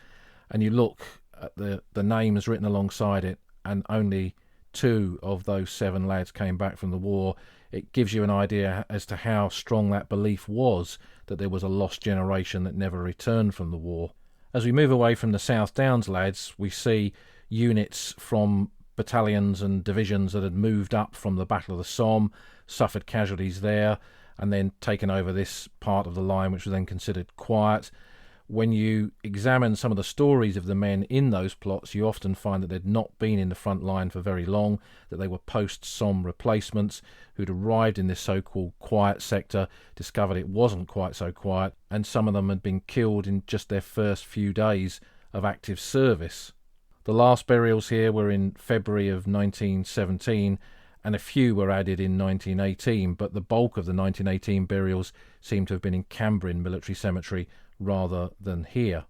and you look at the names written alongside it, and only 2 of those 7 lads came back from the war, it gives you an idea as to how strong that belief was that there was a lost generation that never returned from the war. As we move away from the South Downs lads, we see units from battalions and divisions that had moved up from the Battle of the Somme, suffered casualties there, and then taken over this part of the line, which was then considered quiet. When you examine some of the stories of the men in those plots, you often find that they'd not been in the front line for very long, that they were post-Somme replacements who'd arrived in this so-called quiet sector, discovered it wasn't quite so quiet, and some of them had been killed in just their first few days of active service. The last burials here were in February of 1917, and a few were added in 1918, but the bulk of the 1918 burials seem to have been in Cambrin Military Cemetery rather than here.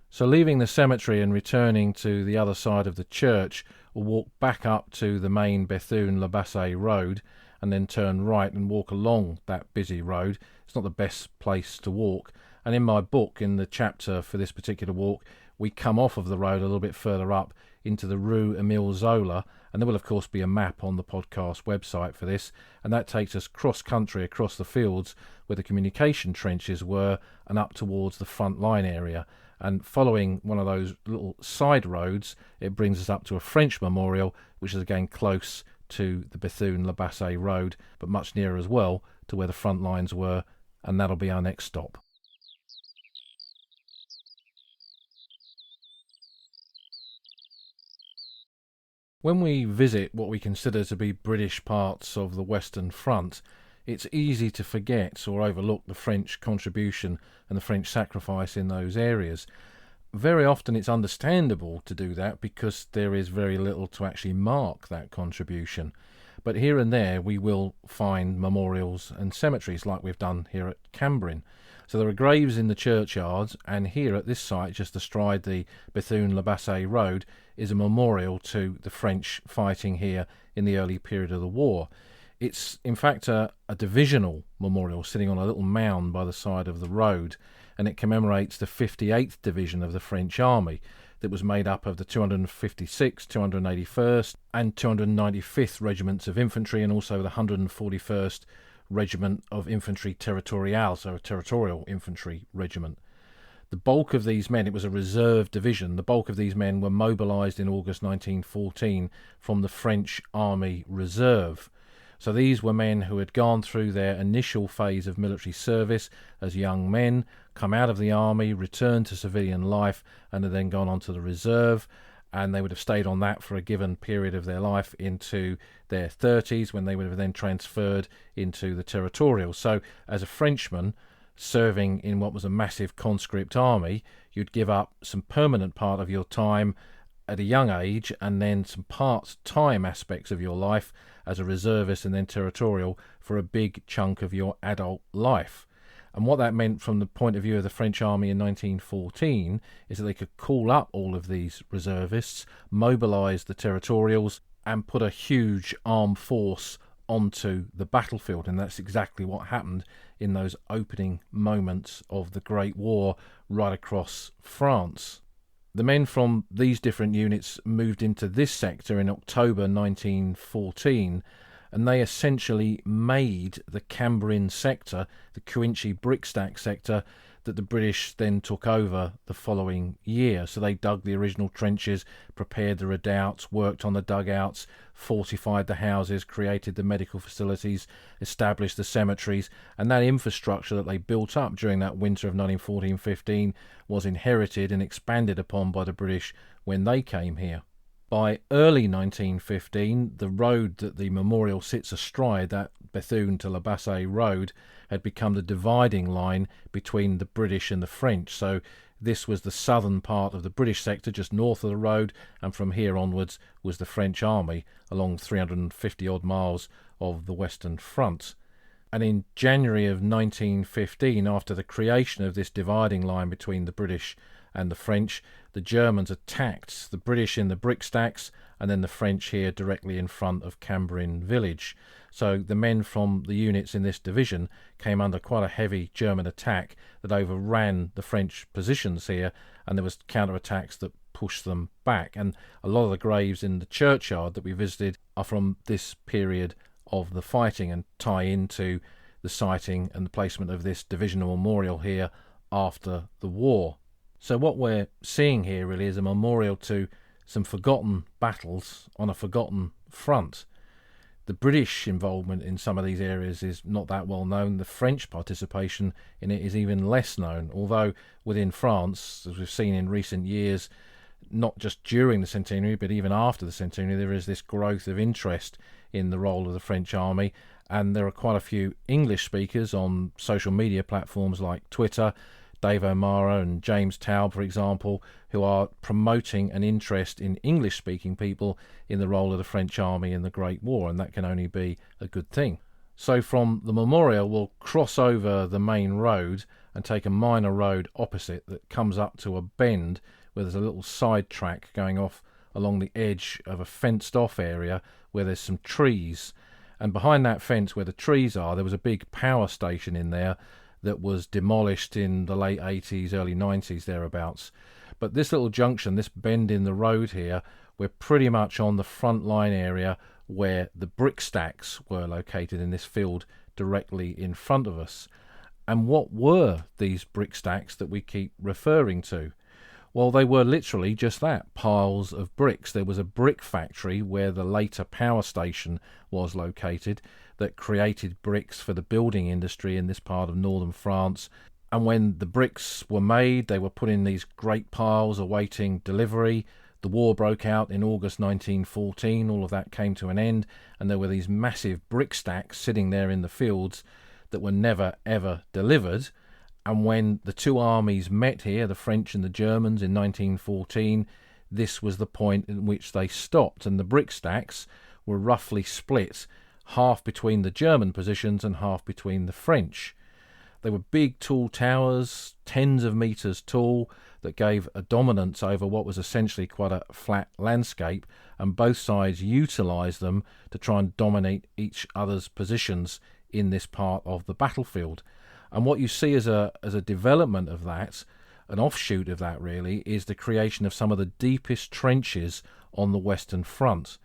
So leaving the cemetery and returning to the other side of the church, we'll walk back up to the main Bethune-La Bassée road and then turn right and walk along that busy road. It's not the best place to walk, and in my book, in the chapter for this particular walk, we come off of the road a little bit further up into the Rue Émile Zola, and there will of course be a map on the podcast website for this, and that takes us cross-country across the fields where the communication trenches were and up towards the front line area. And following one of those little side roads, it brings us up to a French memorial, which is again close to the Bethune-La Bassée road, but much nearer as well to where the front lines were, and that'll be our next stop. When we visit what we consider to be British parts of the Western Front, it's easy to forget or overlook the French contribution and the French sacrifice in those areas. Very often it's understandable to do that because there is very little to actually mark that contribution. But here and there we will find memorials and cemeteries like we've done here at Cambrin. So there are graves in the churchyards, and here at this site, just astride the Bethune-La Bassée road, is a memorial to the French fighting here in the early period of the war. It's in fact a divisional memorial sitting on a little mound by the side of the road, and it commemorates the 58th Division of the French Army that was made up of the 256th, 281st and 295th Regiments of Infantry, and also the 141st Regiment of Infantry Territorial, so a territorial infantry regiment. The bulk of these men, it was a reserve division, the bulk of these men were mobilised in August 1914 from the French Army Reserve. So these were men who had gone through their initial phase of military service as young men, come out of the army, returned to civilian life, and had then gone on to the reserve, and they would have stayed on that for a given period of their life into their 30s, when they would have then transferred into the territorial. So as a Frenchman serving in what was a massive conscript army, you'd give up some permanent part of your time at a young age, and then some part-time aspects of your life as a reservist and then territorial for a big chunk of your adult life. And what that meant from the point of view of the French army in 1914 is that they could call up all of these reservists, mobilise the territorials, and put a huge armed force onto the battlefield. And that's exactly what happened in those opening moments of the Great War right across France. The men from these different units moved into this sector in October 1914, and they essentially made the Cambrin sector, the Cuinchy Brickstacks sector, that the British then took over the following year. So they dug the original trenches, prepared the redoubts, worked on the dugouts, fortified the houses, created the medical facilities, established the cemeteries, and that infrastructure that they built up during that winter of 1914-15 was inherited and expanded upon by the British when they came here. By early 1915, the road that the memorial sits astride, that Bethune to La Bassée road, had become the dividing line between the British and the French. So this was the southern part of the British sector, just north of the road, and from here onwards was the French army along 350 odd miles of the Western Front. And in January of 1915, after the creation of this dividing line between the British and the French, the Germans attacked the British in the Brickstacks and then the French here directly in front of Cambrin village. So the men from the units in this division came under quite a heavy German attack that overran the French positions here, and there was counterattacks that pushed them back. And a lot of the graves in the churchyard that we visited are from this period of the fighting and tie into the siting and the placement of this divisional memorial here after the war. So what we're seeing here really is a memorial to some forgotten battles on a forgotten front. The British involvement in some of these areas is not that well known. The French participation in it is even less known, although within France, as we've seen in recent years, not just during the centenary but even after the centenary, there is this growth of interest in the role of the French army, and there are quite a few English speakers on social media platforms like Twitter, Dave O'Mara and James Taub, for example, who are promoting an interest in English-speaking people in the role of the French army in the Great War, and that can only be a good thing. So from the memorial, we'll cross over the main road and take a minor road opposite that comes up to a bend where there's a little side track going off along the edge of a fenced-off area where there's some trees. And behind that fence where the trees are, there was a big power station in there that was demolished in the late 80s, early 90s, thereabouts. But this little junction, this bend in the road here, we're pretty much on the front line area where the brickstacks were located in this field directly in front of us. And what were these brickstacks that we keep referring to? Well, they were literally just that, piles of bricks. There was a brick factory where the later power station was located that created bricks for the building industry in this part of northern France. And when the bricks were made, they were put in these great piles awaiting delivery. The war broke out in August 1914. All of that came to an end, and there were these massive brick stacks sitting there in the fields that were never, ever delivered. And when the two armies met here, the French and the Germans, in 1914, this was the point in which they stopped, and the brick stacks were roughly split, half between the German positions and half between the French. They were big, tall towers, tens of metres tall, that gave a dominance over what was essentially quite a flat landscape, and both sides utilised them to try and dominate each other's positions in this part of the battlefield. And what you see as a development of that, an offshoot of that really, is the creation of some of the deepest trenches on the Western Front.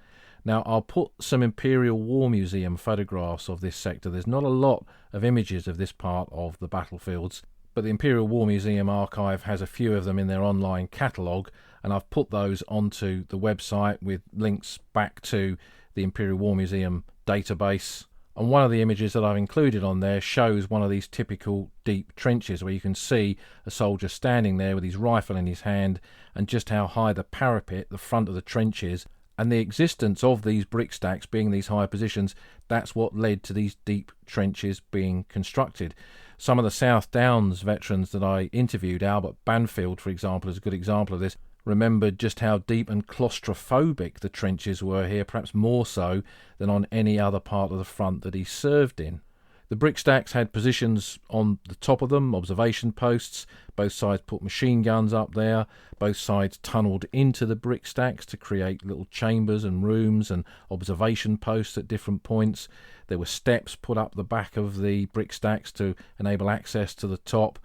Now, I'll put some Imperial War Museum photographs of this sector. There's not a lot of images of this part of the battlefields, but the Imperial War Museum archive has a few of them in their online catalogue, and I've put those onto the website with links back to the Imperial War Museum database. And one of the images that I've included on there shows one of these typical deep trenches where you can see a soldier standing there with his rifle in his hand, and just how high the parapet, the front of the trench is. And the existence of these brick stacks being these high positions, that's what led to these deep trenches being constructed. Some of the South Downs veterans that I interviewed, Albert Banfield, for example, is a good example of this, remembered just how deep and claustrophobic the trenches were here, perhaps more so than on any other part of the front that he served in. The brick stacks had positions on the top of them, observation posts. Both sides put machine guns up there. Both sides tunnelled into the brick stacks to create little chambers and rooms and observation posts at different points. There were steps put up the back of the brick stacks to enable access to the top.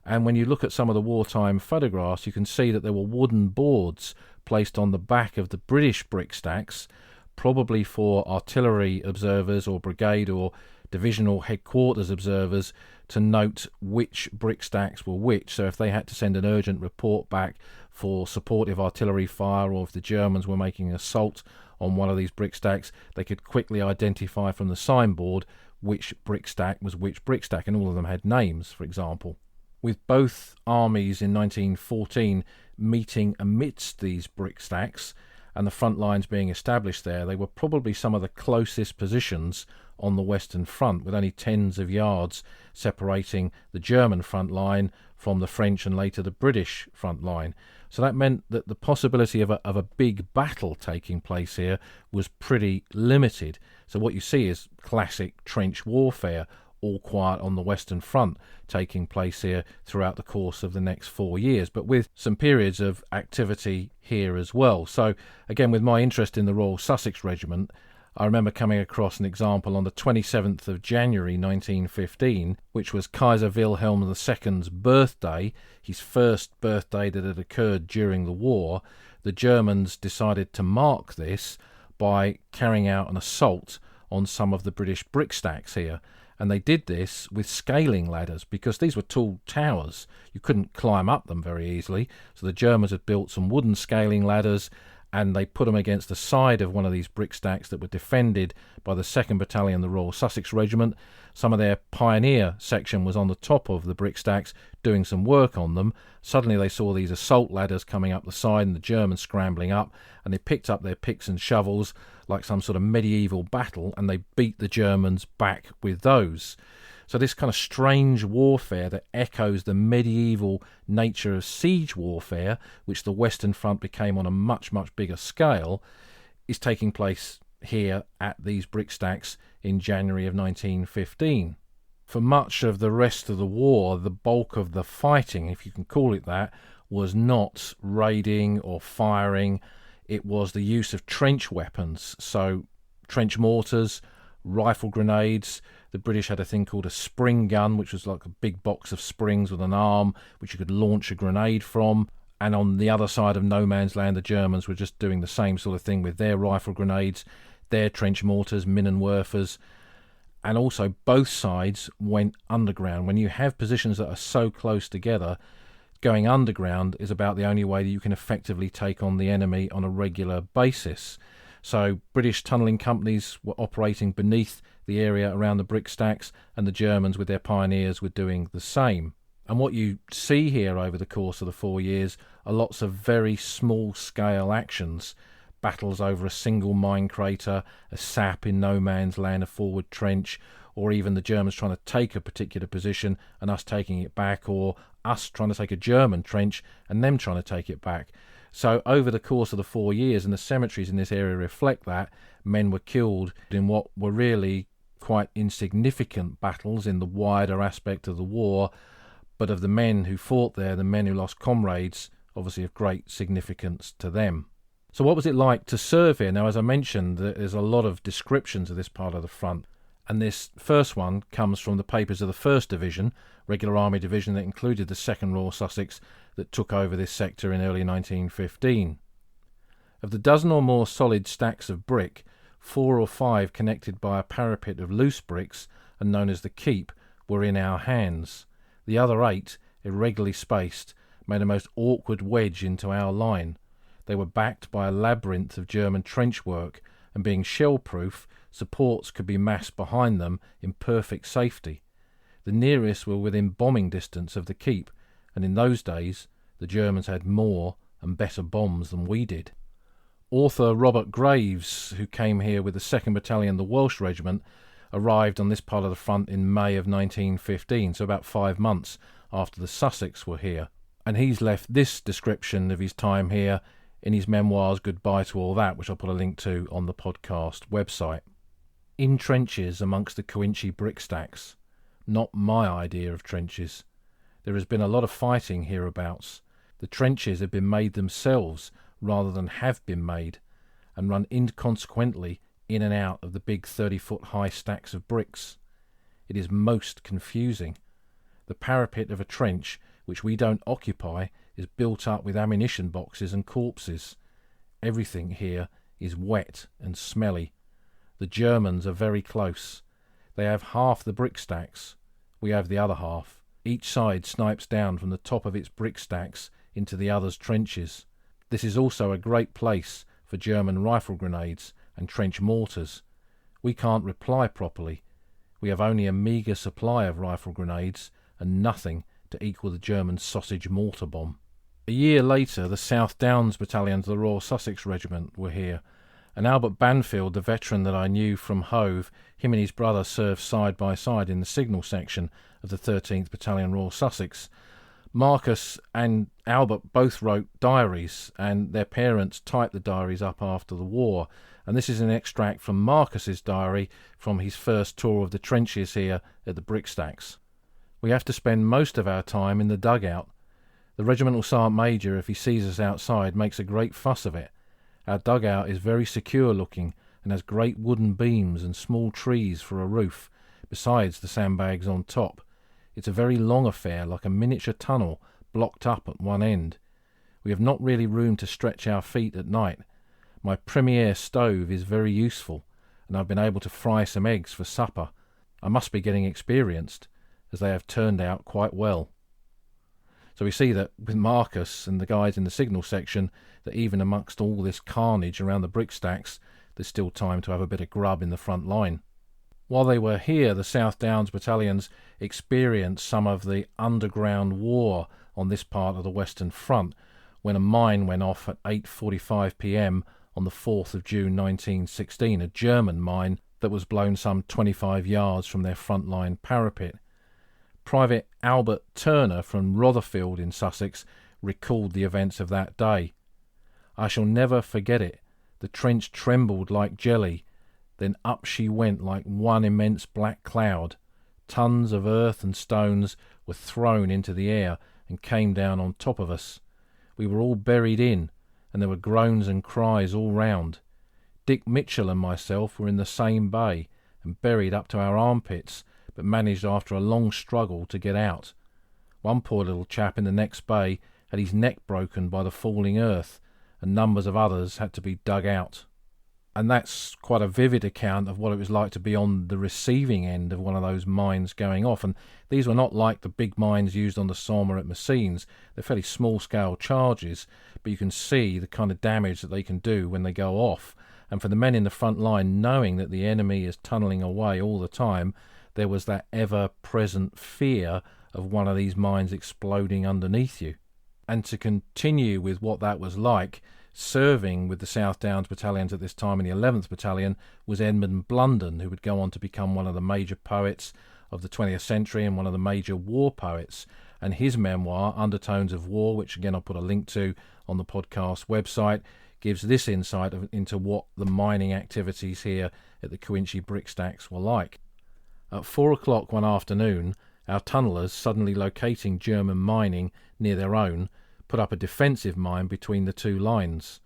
And when you look at some of the wartime photographs, you can see that there were wooden boards placed on the back of the British brick stacks, probably for artillery observers or brigade or divisional headquarters observers to note which brick stacks were which. So if they had to send an urgent report back for supportive artillery fire, or if the Germans were making an assault on one of these brick stacks, they could quickly identify from the signboard which brick stack was which brick stack, and all of them had names, for example. With both armies in 1914 meeting amidst these brick stacks, and the front lines being established there, they were probably some of the closest positions on the Western Front, with only tens of yards separating the German front line from the French and later the British front line. So that meant that the possibility of a big battle taking place here was pretty limited. So what you see is classic trench warfare, all quiet on the Western Front, taking place here throughout the course of the next 4 years, but with some periods of activity here as well. So again, with my interest in the Royal Sussex Regiment, I remember coming across an example on the 27th of January 1915, which was Kaiser Wilhelm II's birthday, his first birthday that had occurred during the war. The Germans decided to mark this by carrying out an assault on some of the British brickstacks here. And they did this with scaling ladders, because these were tall towers. You couldn't climb up them very easily. So the Germans had built some wooden scaling ladders, and they put them against the side of one of these brickstacks that were defended by the 2nd Battalion, the Royal Sussex Regiment. Some of their pioneer section was on the top of the brickstacks doing some work on them. Suddenly they saw these assault ladders coming up the side and the Germans scrambling up, and they picked up their picks and shovels like some sort of medieval battle, and they beat the Germans back with those. So this kind of strange warfare that echoes the medieval nature of siege warfare, which the Western Front became on a much, much bigger scale, is taking place here at these brickstacks in January of 1915. For much of the rest of the war, the bulk of the fighting, if you can call it that, was not raiding or firing. It was the use of trench weapons, so trench mortars, rifle grenades. The British had a thing called a spring gun, which was like a big box of springs with an arm which you could launch a grenade from. And on the other side of no man's land, the Germans were just doing the same sort of thing with their rifle grenades, their trench mortars, Minenwerfers. And also both sides went underground. When you have positions that are so close together, going underground is about the only way that you can effectively take on the enemy on a regular basis. So British tunnelling companies were operating beneath the area around the brickstacks, and the Germans with their pioneers were doing the same. And what you see here over the course of the 4 years are lots of very small scale actions. Battles over a single mine crater, a sap in no man's land, a forward trench, or even the Germans trying to take a particular position and us taking it back, or us trying to take a German trench and them trying to take it back. So over the course of the 4 years, and the cemeteries in this area reflect that, men were killed in what were really quite insignificant battles in the wider aspect of the war, but of the men who fought there, the men who lost comrades, obviously of great significance to them. So what was it like to serve here? Now, as I mentioned, there's a lot of descriptions of this part of the front, and this first one comes from the papers of the 1st Division, Regular Army Division that included the 2nd Royal Sussex, that took over this sector in early 1915. Of the dozen or more solid stacks of brick, 4 or 5 connected by a parapet of loose bricks and known as the keep were in our hands. The other 8, irregularly spaced, made a most awkward wedge into our line. They were backed by a labyrinth of German trench work, and being shell-proof, supports could be massed behind them in perfect safety. The nearest were within bombing distance of the keep, and in those days the Germans had more and better bombs than we did. Author Robert Graves, who came here with the 2nd Battalion, the Welsh Regiment, arrived on this part of the front in May of 1915, so about 5 months after the Sussex were here. And he's left this description of his time here in his memoirs, Goodbye to All That, which I'll put a link to on the podcast website. In trenches amongst the Cuinchy Brickstacks. Not my idea of trenches. There has been a lot of fighting hereabouts. The trenches have been made themselves rather than have been made, and run inconsequently in and out of the big 30-foot high stacks of bricks. It is most confusing. The parapet of a trench, which we don't occupy, is built up with ammunition boxes and corpses. Everything here is wet and smelly. The Germans are very close. They have half the brickstacks. We have the other half. Each side snipes down from the top of its brickstacks into the other's trenches. This is also a great place for German rifle grenades and trench mortars. We can't reply properly. We have only a meagre supply of rifle grenades and nothing to equal the German sausage mortar bomb. A year later, the South Downs battalions of the Royal Sussex Regiment were here, and Albert Banfield, the veteran that I knew from Hove, him and his brother served side by side in the signal section of the 13th Battalion Royal Sussex. Marcus and Albert both wrote diaries, and their parents typed the diaries up after the war. And this is an extract from Marcus's diary from his first tour of the trenches here at the Brickstacks. "We have to spend most of our time in the dugout. The regimental sergeant major, if he sees us outside, makes a great fuss of it. Our dugout is very secure looking and has great wooden beams and small trees for a roof, besides the sandbags on top. It's a very long affair, like a miniature tunnel, blocked up at one end. We have not really room to stretch our feet at night. My Premier stove is very useful, and I've been able to fry some eggs for supper. I must be getting experienced, as they have turned out quite well." So we see that with Marcus and the guys in the signal section, that even amongst all this carnage around the Brickstacks, there's still time to have a bit of grub in the front line. While they were here, the South Downs battalions experienced some of the underground war on this part of the Western Front, when a mine went off at 8:45 p.m. on the 4th of June 1916, a German mine that was blown some 25 yards from their front-line parapet. Private Albert Turner from Rotherfield in Sussex recalled the events of that day. "I shall never forget it. The trench trembled like jelly. Then up she went like one immense black cloud. Tons of earth and stones were thrown into the air and came down on top of us. We were all buried in, and there were groans and cries all round. Dick Mitchell and myself were in the same bay, and buried up to our armpits, but managed after a long struggle to get out. One poor little chap in the next bay had his neck broken by the falling earth, and numbers of others had to be dug out." And that's quite a vivid account of what it was like to be on the receiving end of one of those mines going off. And these were not like the big mines used on the Somme or at Messines. They're fairly small-scale charges, but you can see the kind of damage that they can do when they go off. And for the men in the front line, knowing that the enemy is tunnelling away all the time, there was that ever-present fear of one of these mines exploding underneath you. And to continue with what that was like, serving with the South Downs battalions at this time in the 11th Battalion was Edmund Blunden, who would go on to become one of the major poets of the 20th century and one of the major war poets. And his memoir, Undertones of War, which again I'll put a link to on the podcast website, gives this insight into what the mining activities here at the Cuinchy Brickstacks were like. At 4 o'clock one afternoon, our tunnellers, suddenly locating German mining near their own, put up a defensive mine between the two lines.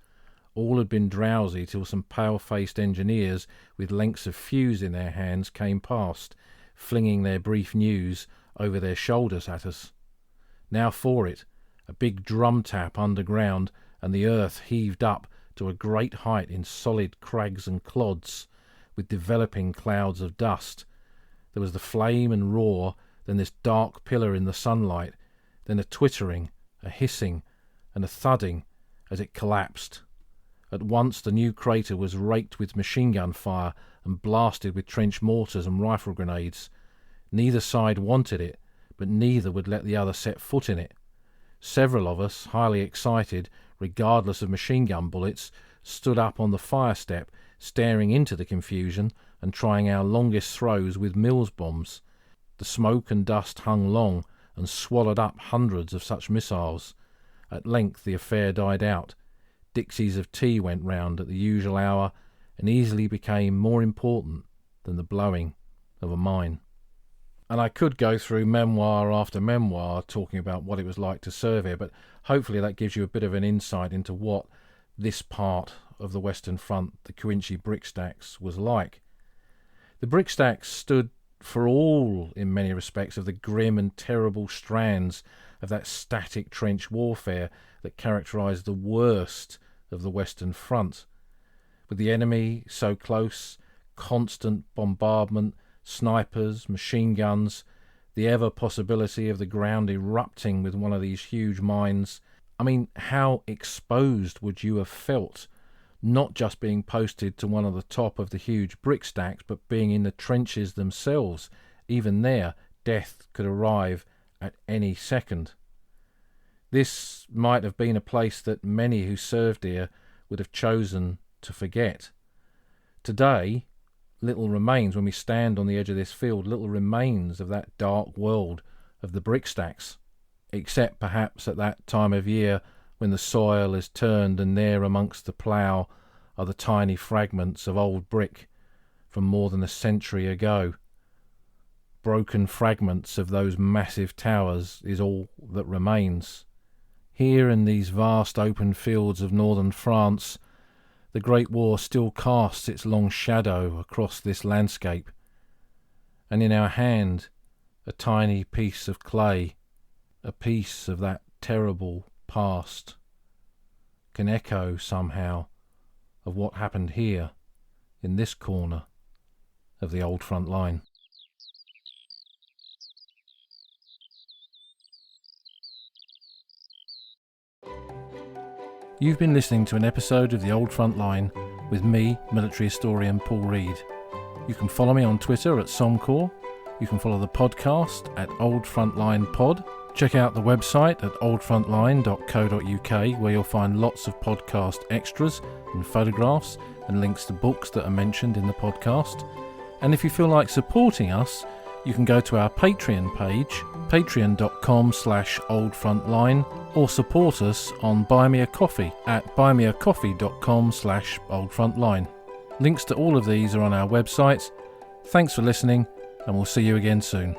All had been drowsy till some pale-faced engineers with lengths of fuse in their hands came past, flinging their brief news over their shoulders at us. Now for it, a big drum tap underground, and the earth heaved up to a great height in solid crags and clods, with developing clouds of dust. There was the flame and roar, then this dark pillar in the sunlight, then a twittering, a hissing, and a thudding as it collapsed. At once the new crater was raked with machine gun fire and blasted with trench mortars and rifle grenades. Neither side wanted it, but neither would let the other set foot in it. Several of us, highly excited, regardless of machine gun bullets, stood up on the fire step, staring into the confusion and trying our longest throws with Mills bombs. The smoke and dust hung long and swallowed up hundreds of such missiles. At length the affair died out. Dixies of tea went round at the usual hour and easily became more important than the blowing of a mine. And I could go through memoir after memoir talking about what it was like to serve here, but hopefully that gives you a bit of an insight into what this part of the Western Front, the Cuinchy Brickstacks, was like. The Brickstacks stood for all, in many respects, of the grim and terrible strands of that static trench warfare that characterised the worst of the Western Front. With the enemy so close, constant bombardment, snipers, machine guns, the ever possibility of the ground erupting with one of these huge mines. I mean, how exposed would you have felt, not just being posted to one of the top of the huge brick stacks, but being in the trenches themselves? Even there, death could arrive at any second. This might have been a place that many who served here would have chosen to forget. Today, little remains, when we stand on the edge of this field, little remains of that dark world of the Brickstacks, except perhaps at that time of year when the soil is turned and there amongst the plough are the tiny fragments of old brick from more than a century ago. Broken fragments of those massive towers is all that remains. Here in these vast open fields of northern France, the Great War still casts its long shadow across this landscape, and in our hand a tiny piece of clay, a piece of that terrible past, can echo somehow of what happened here in this corner of the old front line. You've been listening to an episode of The Old Front Line with me, military historian Paul Reed. You can follow me on Twitter at Somcor. You can follow the podcast at Old Frontline Pod. Check out the website at oldfrontline.co.uk, where you'll find lots of podcast extras and photographs and links to books that are mentioned in the podcast. And if you feel like supporting us, you can go to our Patreon page, patreon.com/oldfrontline, or support us on Buy Me a Coffee at buymeacoffee.com/oldfrontline. Links to all of these are on our website. Thanks for listening, and we'll see you again soon.